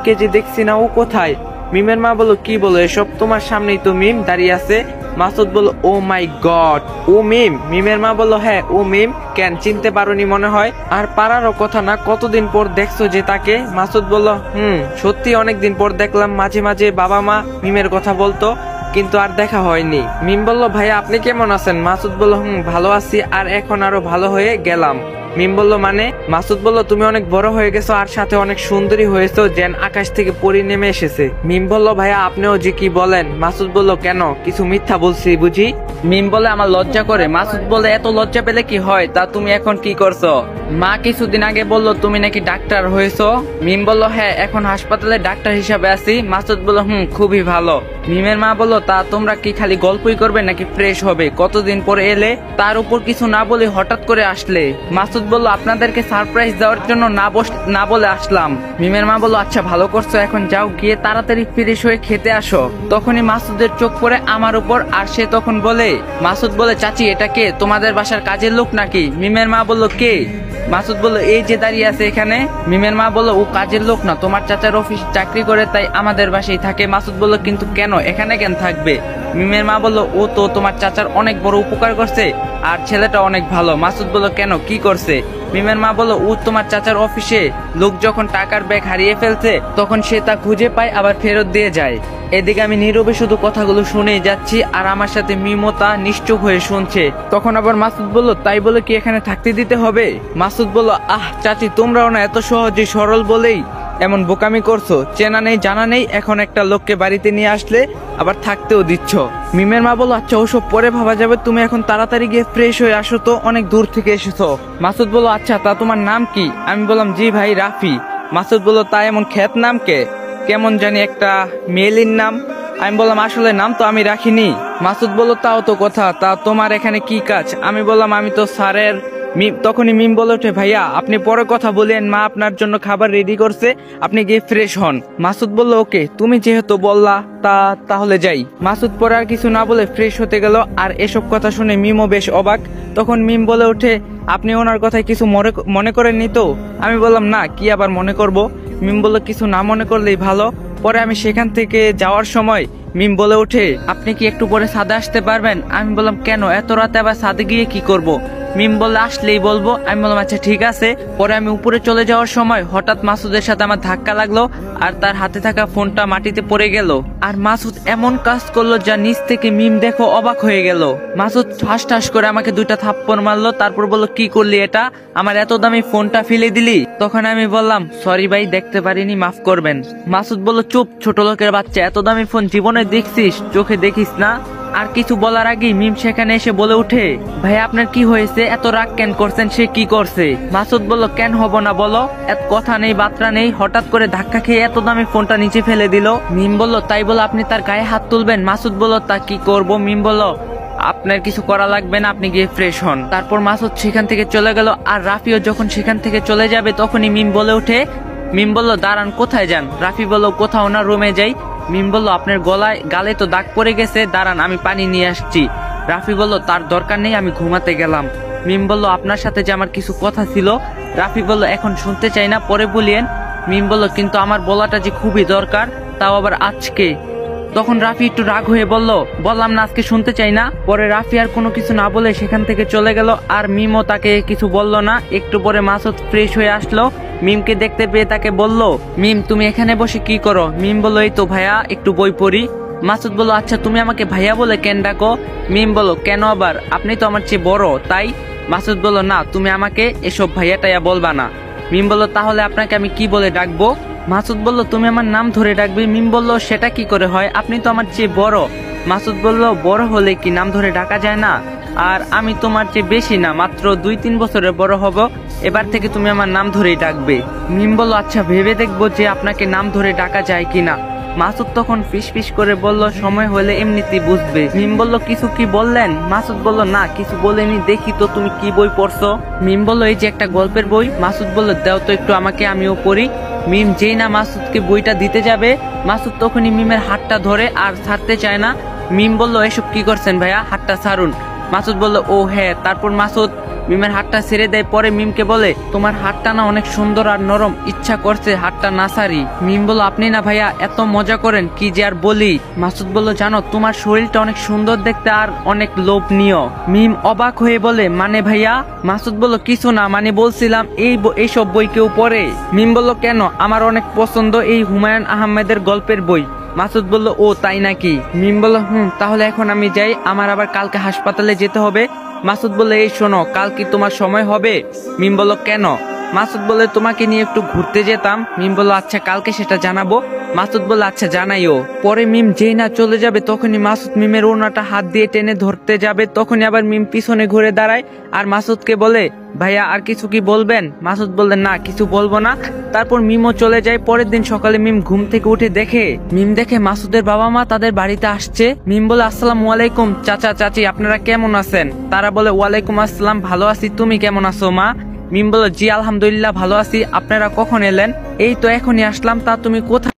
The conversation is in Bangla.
মিমকে যে দেখছি না, ও কোথায়? মিমের মা বলল কি বলো এসব, তোমার সামনেই তো মিম দাঁড়িয়ে আছে। মাসুদ বলল ও মাই গড, ও মিম? মিমের মা বলল হ্যাঁ ও মিম। কেন চিনতে পারোনি মনে হয়? আর পারারও কথা না, কতদিন পর দেখছো যে তাকে? মাসুদ বলল সত্যি অনেকদিন পর দেখলাম। মাঝে মাঝে বাবা মা মিমের কথা বলতো, কিন্তু আর দেখা হয়নি। মিম বলল ভাইয়া আপনি কেমন আছেন? মাসুদ বলল ভালো আছি, আর এখন আরো ভালো হয়ে গেলাম। মিম বলল মানে? মাসুদ বলল তুমি অনেক বড় হয়ে গেছো, আর সাথে অনেক সুন্দরী হয়েছো, যেন আকাশ থেকে পরি নেমে এসেছে। মিম বলল ভাইয়া আপনিও যে কি বলেন? মাসুদ বলল কেন, কিছু মিথ্যা বলছি বুঝি? মিম বলে আমার লজ্জা করে। মাসুদ বলে এত লজ্জা পেলে কি হয়, তা তুমি এখন কি করছো? মা কিছুদিন আগে বলল তুমি নাকি ডাক্তার হয়েছো। মিম বলল হ্যাঁ, এখন হাসপাতালে ডাক্তার হিসাবে আছি। মাসুদ বলল খুবই ভালো। মিমের মা বলল তা তোমরা কি খালি গল্পই করবে নাকি ফ্রেশ হবে? কতদিন পরে এলে, তার উপর কিছু না বলে হঠাৎ করে আসলে। মাসুদ বলল আপনাদেরকে সারপ্রাইজ দেওয়ার জন্য না বলে আসলাম। মিমের মা বলল আচ্ছা ভালো করছো, এখন যাও গিয়ে তাড়াতাড়ি ফ্রেশ হয়ে খেতে আসো। তখনই মাসুদের চোখ পড়ে আমার উপর, আর সে তখন বলে, মাসুদ বলে চাচি এটা কে, তোমাদের বাসার কাজের লোক নাকি? মিমের মা বলল কে? মাসুদ বলল এই যে দাঁড়িয়ে আছে এখানে। মিমের মা বলল ও কাজের লোক না, তোমার চাচার অফিস চাকরি করে, তাই আমাদের বাসায় থাকে। মাসুদ বলল কিন্তু কেন, এখানে কেন থাকবে? মিমের মা বলল ও তো তোমার চাচার অনেক বড় উপকার করছে, আর ছেলেটা অনেক ভালো। মাসুদ বলল কেন, কি করছে? মিমের মা বলল ও তোমার চাচার অফিসে লোক যখন টাকার ব্যাগ হারিয়ে ফেলছে, তখন সে তা খুঁজে পায়, আবার ফেরত দিয়ে যায়। এদিকে আমি নীরবে শুধু কথাগুলো শুনেই যাচ্ছি, আর আমার সাথে মিমতা নিশ্চুপ হয়ে শুনছে। তখন আবার মাসুদ বলল তাই বলে কি এখানে থাকতে দিতে হবে? মাসুদ বলল আহ চাচি, তোমরাও না এত সহজে সরল বলেই এমন বোকামি করছো। চেনা নেই জানা নেই, এখন একটা লোককে বাড়িতে নিয়ে আসলে আবার থাকতেও দিচ্ছ। মিমের মা বলল আচ্ছা ওসব পরে ভাবা যাবে, তুমি এখন তাড়াতাড়ি গিয়ে ফ্রেশ হয়ে আসো, তো অনেক দূর থেকে এসেছো। মাসুদ বলল আচ্ছা তা তোমার নাম কি? আমি বললাম জি ভাই রাফি। মাসুদ বলল তা এমন খ্যাত নাম কে, কেমন জানি একটা মেয়েলির নাম। আমি বললাম আসলে নাম তো আমি রাখিনি। মাসুদ বলল তাও তো কথা, তা তোমার এখানে কি কাজ? আমি বললাম আমি তো স্যারের। তখনই মিম বলে ওঠে ভাইয়া আপনি পরে কথা বলেন, মা আপনার জন্য খাবার রেডি করছে, আপনি গিয়ে ফ্রেশ হন। মাসুদ বলল ওকে, তুমি যেহেতু বললা তাহলে যাই। মাসুদ পরে আর কিছু না বলে ফ্রেশ হতে গেল, আর এসব কথা শুনে মিমও বেশ অবাক। তখন মিম বলে ওঠে আপনি ওনার কথায় কিছু মনে করেননি তো? আমি বললাম না, কি আবার মনে করব। মিম বলল কিছু না মনে করলেই ভালো। পরে আমি সেখান থেকে যাওয়ার সময় মিম বলে ওঠে আপনি কি একটু পরে ছাদে আসতে পারবেন? আমি বললাম কেন, এত রাতে আবার ছাদে গিয়ে কি করব? মিম বললে আসলেই বলবো। আমি বললাম আচ্ছা ঠিক আছে। পরে আমি উপরে চলে যাওয়ার সময় হঠাৎ মাসুদের সাথে আমার ধাক্কা লাগলো, আর তার হাতে থাকা ফোনটা মাটিতে পড়ে গেল। আর মাসুদ এমন কাজ করলো যা নিচ থেকে মিম দেখো অবাক হয়ে গেল। মাসুদ ঠাস ঠাস করে আমাকে 2টা থাপ্পড় মারলো, তারপর বলল কি করলি এটা, আমার এত দামি ফোনটা ফেলে দিলি? তখন আমি বললাম সরি ভাই, দেখতে পারিনি, মাফ করবেন। মাসুদ বলল চুপ ছোট লোকের বাচ্চা, এত দামি ফোন জীবনে দেখছিস, চোখে দেখিস না? আর কিছু বলার আগেই মিম সেখানে এসে বলে উঠে ভাই আপনার কি হয়েছে, এত রাগ কেন করছেন, সে কি করছে? মাসুদ বলল কেন হব না বলো, এত কথা নেই বাত্রা নেই, হঠাৎ করে ধাক্কা খেয়ে এত দামি ফোনটা নিচে ফেলে দিল। মিম বলল তাই বলো আপনি তার গায়ে হাত তুলবেন? মাসুদ বলল তা কি করব? মিম বলল আপনার কিছু করা লাগবে না, আপনি গিয়ে ফ্রেশ হন। তারপর মাসুদ সেখান থেকে চলে গেল, আর রাফিও যখন সেখান থেকে চলে যাবে তখনই মিম বলে ওঠে, মিম বলল দাঁড়ান কোথায় যান? রাফি বলল কোথাও না, রুমে যাই। মিম বলল আপনার গালে তো দাগ পড়ে গেছে, দাঁড়ান আমি পানি নিয়ে আসছি। রাফি বলল তার দরকার নেই, আমি ঘুমাতে গেলাম। মিম বলল আপনার সাথে যে আমার কিছু কথা ছিল। রাফি বলল এখন শুনতে চাই না, পরে বলিয়েন। মিম বলল কিন্তু আমার বলাটা যে খুবই দরকার, তাও আবার আজকে। তখন রাফি একটু রাগ হয়ে বলল বললাম না আজকে শুনতে চাই না। পরে রাফি আর কোনো কিছু না বলে সেখান থেকে চলে গেল, আর মিমও তাকে কিছু বলল না। একটু পরে মাসুদ ফ্রেশ হয়ে আসলো, মিমকে দেখতে পেয়ে তাকে বলল মিম তুমি এখানে বসে কি করো? মিম বলল এই তো ভাইয়া একটু বই পড়ি। মাসুদ বলল আচ্ছা তুমি আমাকে ভাইয়া বলে কেন ডাকো? মিম বলল কেন আবার, আপনি তো আমার চেয়ে বড় তাই। মাসুদ বলল না তুমি আমাকে এসব ভাইয়া টাইয়া বলবা না। মিম বলল তাহলে আপনাকে আমি কি বলে ডাকবো? মাসুদ বলল তুমি আমার নাম ধরে ডাকবে। মিম বলল সেটা কি করে হয়, আপনি তো আমার চেয়ে বড়। মাসুদ বলল বড় হলে কি নাম ধরে ডাকা যায় না? আর আমি তোমার চেয়ে বেশি না, মাত্র 2-3 বছরের বড় হব, এবার থেকে তুমি আমার নাম ধরেই ডাকবে। মিম বলল আচ্ছা ভেবে দেখবো যে আপনাকে নাম ধরে ডাকা যায় কিনা। মাসুদ তখন ফিসফিস করে বলল সময় হলে এমনিতেই বুঝবে। মিম বলল কিছু কি বললেন? মাসুদ বলল না কিছু বলেনি, দেখি তো তুমি কি বই পড়ছো। মিম বলল এই যে একটা গল্পের বই। মাসুদ বলল দাও তো একটু আমাকে, আমিও পড়ি। মিম যেই না মাসুদকে বইটা দিতে যাবে, মাসুদ তখনই মিমের হাতটা ধরে আর ছাড়তে চায় না। মিম বলল এসব কি করছেন ভাইয়া, হাতটা ছাড়ুন। মাসুদ বলল ও হ্যাঁ। তারপর মাসুদ মিমের হাতটা ছেড়ে দেয়। পরে মিমকে বলে, তোমার হাতটা না অনেক সুন্দর আর নরম, ইচ্ছা করছে হাতটা না ছাড়ি। মিম বলল, আপনি না ভাইয়া এত মজা করেন কি যে আর বলি। মাসুদ বলল, জানো তোমার শরীরটা অনেক সুন্দর দেখতে আর অনেক লোভনীয়। মিম অবাক হয়ে বলে, মানে ভাইয়া? মাসুদ বলল, কিছু না, মানে বলছিলাম এইসব বই কেউ পড়ে? মিম বলল, কেন, আমার অনেক পছন্দ এই হুমায়ুন আহমেদের গল্পের বই। মাসুদ বলল, ও তাই নাকি? মিম বলল, তাহলে এখন আমি যাই, আমার আবার কালকে হাসপাতালে যেতে হবে। মাসুদ বলল, এই শোনো, কাল কি তোমার সময় হবে? মিম বলল, কেন? মাসুদ বলে, তোমাকে নিয়ে একটু ঘুরতে যেতাম। মিম বলল, আচ্ছা কালকে সেটা জানাবো। মাসুদ বলল, আচ্ছা জানাইও। পরে মিম যেই না চলে যাবে তখনই মাসুদ মিমের ওড়নাটা হাত দিয়ে টেনে ধরতে যাবে, তখনই আবার মিম পিছনে ঘুরে দাঁড়ায় আর মাসুদকে বলে, ভাইয়া আর কিছু কি বলবেন? মাসুদ বললে, না কিছু বলবো না। তারপর মিমও চলে যায়। পরের দিন সকালে মিম ঘুম থেকে উঠে দেখে মাসুদের বাবা মা তাদের বাড়িতে আসছে। মিম বলে, আসসালামু আলাইকুম চাচা চাচি, আপনারা কেমন আছেন? তারা বলে, ওয়ালাইকুম আসসালাম, ভালো আছি, তুমি কেমন আছো মা? মিম বলল, জি আলহামদুলিল্লাহ ভালো আছি, আপনারা কখন এলেন? এই তো এখনই আসলাম। তা তুমি কোথায়?